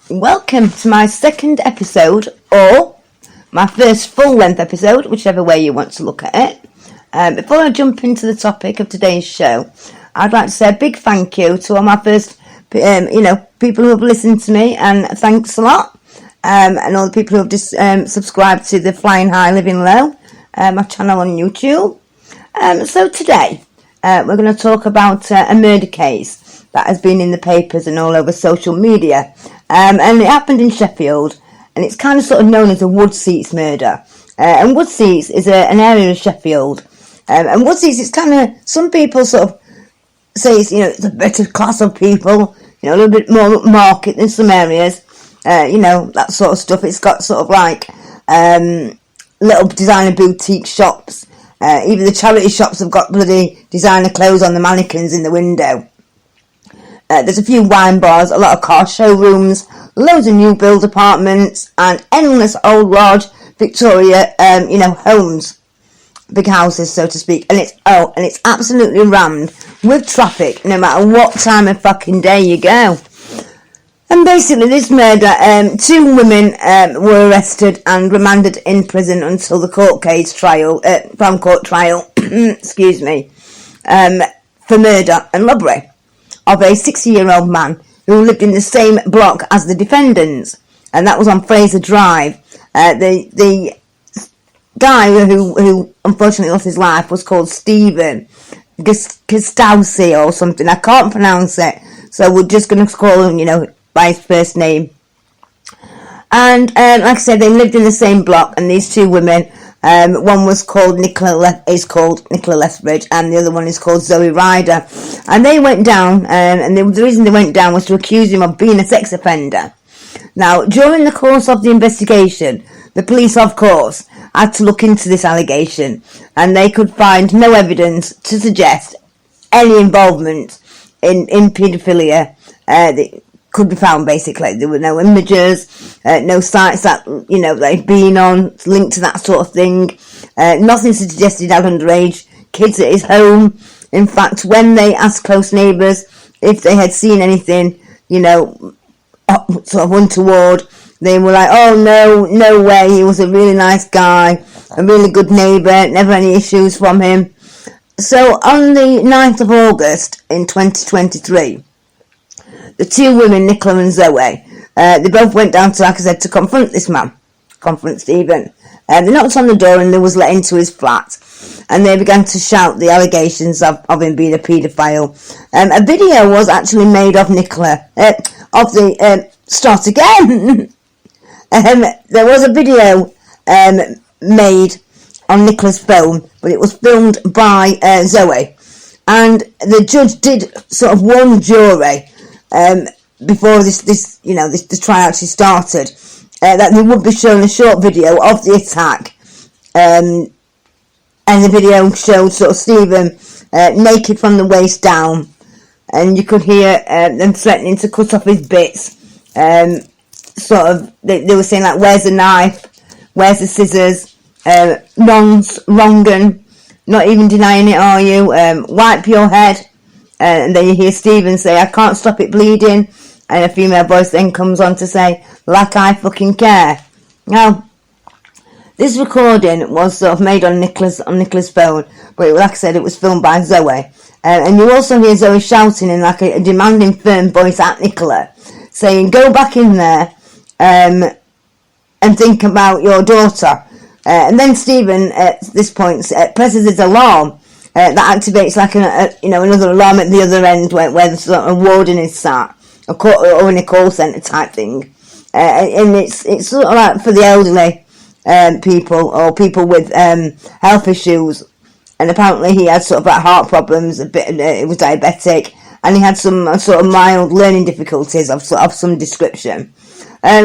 Welcome to my second episode, or my first full-length episode, whichever way you want to look at it. Before I jump into the topic of today's show, I'd like to say a big thank you to all my first, people who have listened to me, and thanks a lot. And all the people who have just subscribed to the Flying High, Living Low, my channel on YouTube. So today, we're going to talk about a murder case that has been in the papers and all over social media. And it happened in Sheffield, and it's kind of sort of known as a Woodseats murder. And Woodseats is an area of Sheffield. And Woodseats, it's kind of, some people sort of say it's a better class of people, a little bit more market than some areas, that sort of stuff. It's got sort of like little designer boutique shops. Even the charity shops have got bloody designer clothes on the mannequins in the window. There's a few wine bars, a lot of car showrooms, loads of new build apartments, and endless old large Victoria, homes, big houses, so to speak. And it's absolutely rammed with traffic, no matter what time of fucking day you go. And basically, this murder, 2 women were arrested and remanded in prison until the court case trial, Crown Court trial, excuse me, for murder and robbery of a 60-year-old man who lived in the same block as the defendants, and that was on Fraser Drive. The guy who unfortunately lost his life was called Stephen Kostowski or something. I can't pronounce it, so we're just going to call him, by his first name. And like I said, they lived in the same block, and these 2 women, one was called Nicola Lethbridge, and the other one is called Zoe Ryder. And they went down, and the reason they went down was to accuse him of being a sex offender. Now, during the course of the investigation, the police, of course, had to look into this allegation, and they could find no evidence to suggest any involvement in paedophilia that could be found. Basically, there were no images, no sites that they'd been on linked to that sort of thing. Nothing suggested he had underage kids at his home. In fact, when they asked close neighbours if they had seen anything, sort of untoward, they were like, "Oh no way! He was a really nice guy, a really good neighbour. Never any issues from him." So on the 9th of August in 2023. The 2 women, Nicola and Zoe, they both went down to, like I said, to confront this man, confront Stephen. They knocked on the door and they was let into his flat, and they began to shout the allegations of him being a paedophile. A video was actually made of Nicola, start again. There was a video made on Nicola's phone, but it was filmed by Zoe, and the judge did sort of warn the jury before the trial actually started, that they would be showing a short video of the attack, and the video showed sort of Stephen naked from the waist down, and you could hear them threatening to cut off his bits. They were saying like, "Where's the knife? Where's the scissors? Nonce, wrong, not even denying it, are you? Wipe your head." And then you hear Stephen say, "I can't stop it bleeding." And a female voice then comes on to say, "Like I fucking care." Now, this recording was sort of made on Nicola's phone, but like I said, it was filmed by Zoe. And you also hear Zoe shouting in like a demanding, firm voice at Nicola, saying, "Go back in there and think about your daughter." And then Stephen, at this point, presses his alarm. That activates like another alarm at the other end where the sort of warden is sat, or in a call centre type thing, and it's sort of like for the elderly people or people with health issues. And apparently he had sort of like heart problems, he was diabetic, and he had some sort of mild learning difficulties of some description.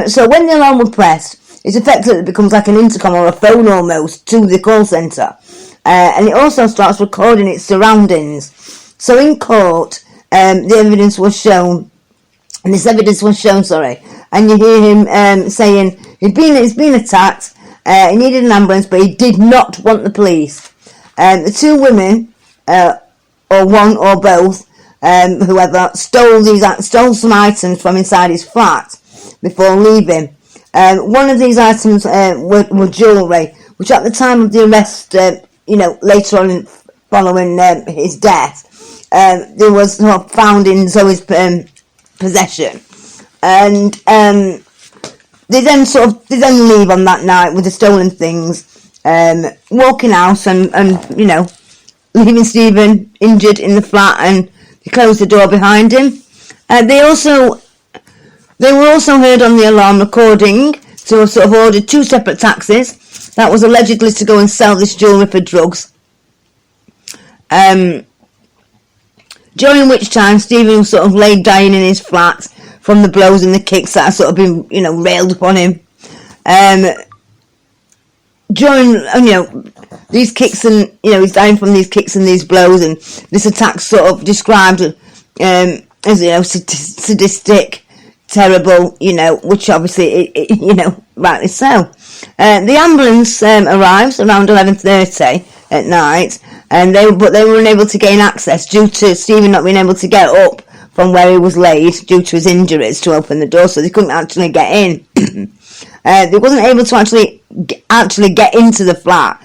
So when the alarm was pressed, it effectively becomes like an intercom or a phone almost to the call centre. And it also starts recording its surroundings. So in court, the evidence was shown, and you hear him saying he's been attacked, he needed an ambulance, but he did not want the police. The 2 women, or one or both, whoever, stole some items from inside his flat, before leaving. One of these items were jewellery, which at the time of the arrest, later on following his death, there was found in Zoe's possession. And they then leave on that night with the stolen things, walking out and leaving Stephen injured in the flat, and they closed the door behind him. They were also heard on the alarm recording to have sort of ordered 2 separate taxis that was allegedly to go and sell this jewellery for drugs. During which time Stephen was sort of laid dying in his flat from the blows and the kicks that had sort of been, railed upon him. During, these kicks and, he's dying from these kicks and these blows, and this attack sort of described as, sadistic, terrible, which obviously, rightly so. The ambulance arrives around 11:30 at night, and they were unable to gain access due to Stephen not being able to get up from where he was laid due to his injuries to open the door, so they couldn't actually get in. They wasn't able to actually get into the flat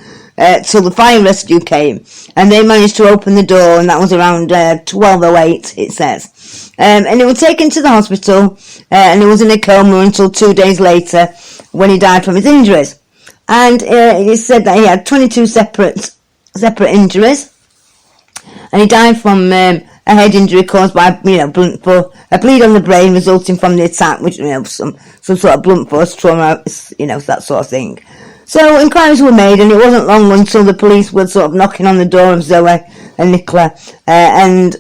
till the fire rescue came, and they managed to open the door, and that was around 12:08, it says. And he was taken to the hospital, and he was in a coma until 2 days later when he died from his injuries. And it said that he had 22 separate injuries, and he died from a head injury caused by a bleed on the brain resulting from the attack, which some sort of blunt force trauma, that sort of thing. So inquiries were made, and it wasn't long until the police were sort of knocking on the door of Zoe and Nicola, and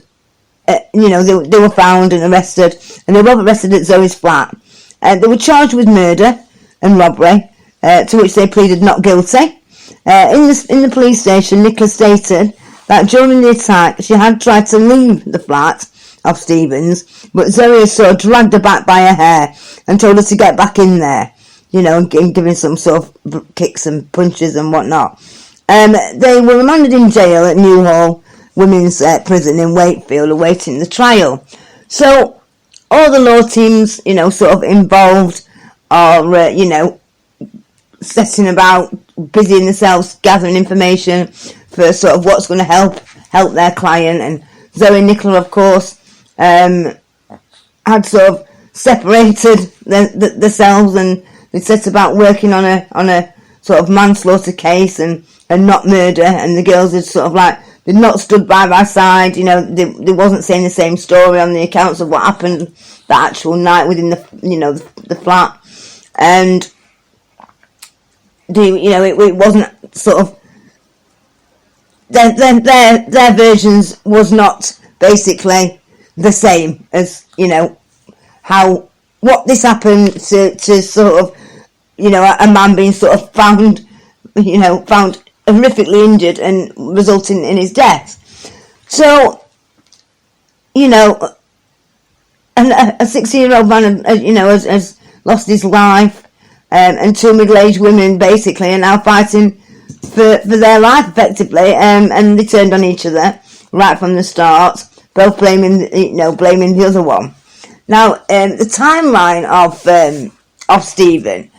they were found and arrested, and they were arrested at Zoe's flat. They were charged with murder and robbery, to which they pleaded not guilty. In the police station, Nicola stated that during the attack she had tried to leave the flat of Stephen's, but Zoe had sort of dragged her back by her hair and told her to get back in there, and giving some sort of kicks and punches and whatnot. They were remanded in jail at Newhall Women's Prison in Wakefield, awaiting the trial. So all the law teams, sort of involved are, setting about, busying themselves, gathering information for sort of what's going to help their client. And Zoe and Nicola, of course, had sort of separated themselves, and they set about working on a sort of manslaughter case and not murder. And the girls had sort of they'd not stood by side, they wasn't saying the same story on the accounts of what happened that actual night within the flat. And it wasn't sort of their versions was not basically the same as what this happened to sort of a man being sort of found horrifically injured and resulting in his death. So and a 16-year-old man has lost his life. And 2 middle-aged women basically are now fighting for their life effectively, and they turned on each other right from the start, both blaming the other one. Now, the timeline of Stephen,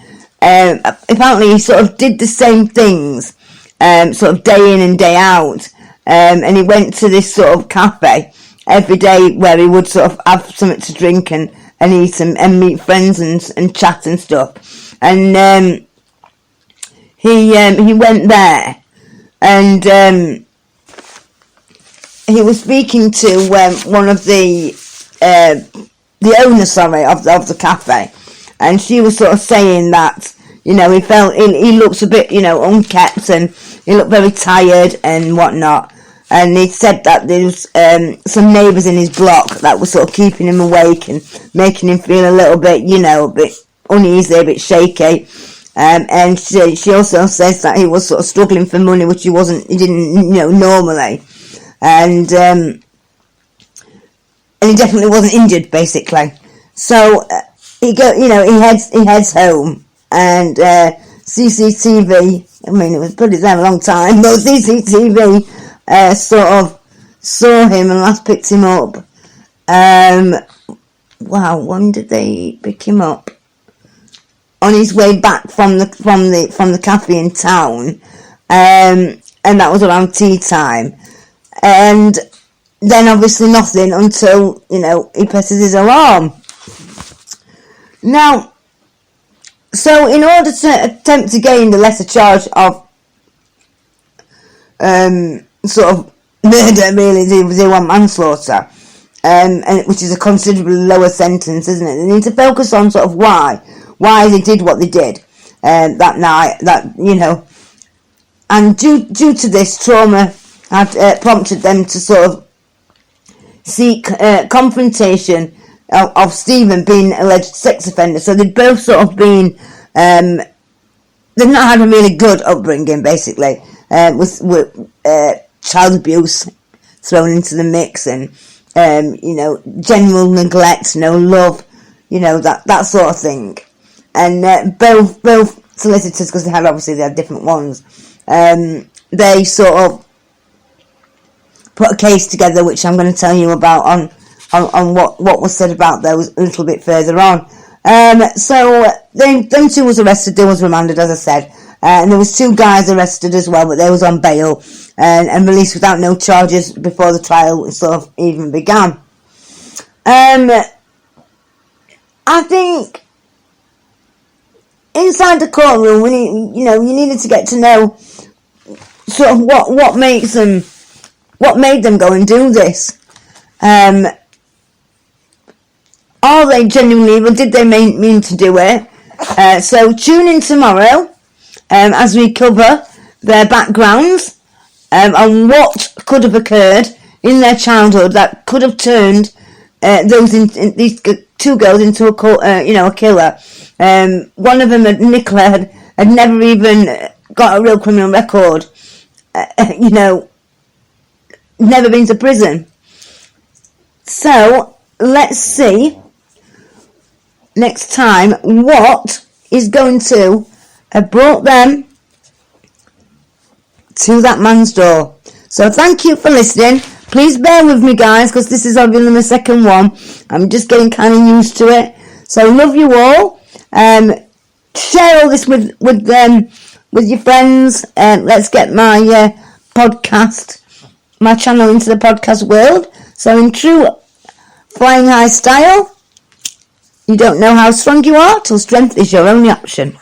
apparently he sort of did the same things, sort of day in and day out, and he went to this sort of cafe every day where he would sort of have something to drink and eat and meet friends and chat and stuff. And he went there, and he was speaking to one of the owner, of the cafe, and she was sort of saying that he felt he looks a bit unkept, and he looked very tired and whatnot. And he said that there was some neighbours in his block that were sort of keeping him awake and making him feel a little bit, a bit uneasy, a bit shaky. And she also says that he was sort of struggling for money, which he didn't normally. And he definitely wasn't injured, basically. So he heads home, and CCTV. I mean, it was put it there a long time, but CCTV sort of saw him and last picked him up. Wow, when did they pick him up? on his way back from the cafe in town, and that was around tea time, and then obviously nothing until, he presses his alarm. Now, so in order to attempt to gain the lesser charge of sort of murder, really, they want manslaughter, and which is a considerably lower sentence, isn't it? They need to focus on sort of why they did what they did that night, and due to this, trauma had prompted them to sort of seek confrontation of Stephen being alleged sex offender. So they'd both sort of been, they've not had a really good upbringing, basically, with child abuse thrown into the mix, and general neglect, no love, that sort of thing. And both solicitors, because they had different ones, they sort of put a case together, which I'm going to tell you about on what was said about those a little bit further on. So them two was arrested, they was remanded, as I said, and there was 2 guys arrested as well, but they was on bail and released without no charges before the trial sort of even began. I think inside the courtroom, you needed to get to know sort of what made them go and do this. Are they genuinely evil? Did they mean to do it? So tune in tomorrow as we cover their backgrounds and what could have occurred in their childhood that could have turned these 2 girls into a killer. One of them, Nicola, had never even got a real criminal record. Never been to prison. So let's see next time what is going to have brought them to that man's door. So thank you for listening. Please bear with me, guys, because this is obviously my second one. I'm just getting kind of used to it. So love you all. Share all this with your friends. Let's get my my channel into the podcast world. So in true Flying High style, you don't know how strong you are till strength is your only option.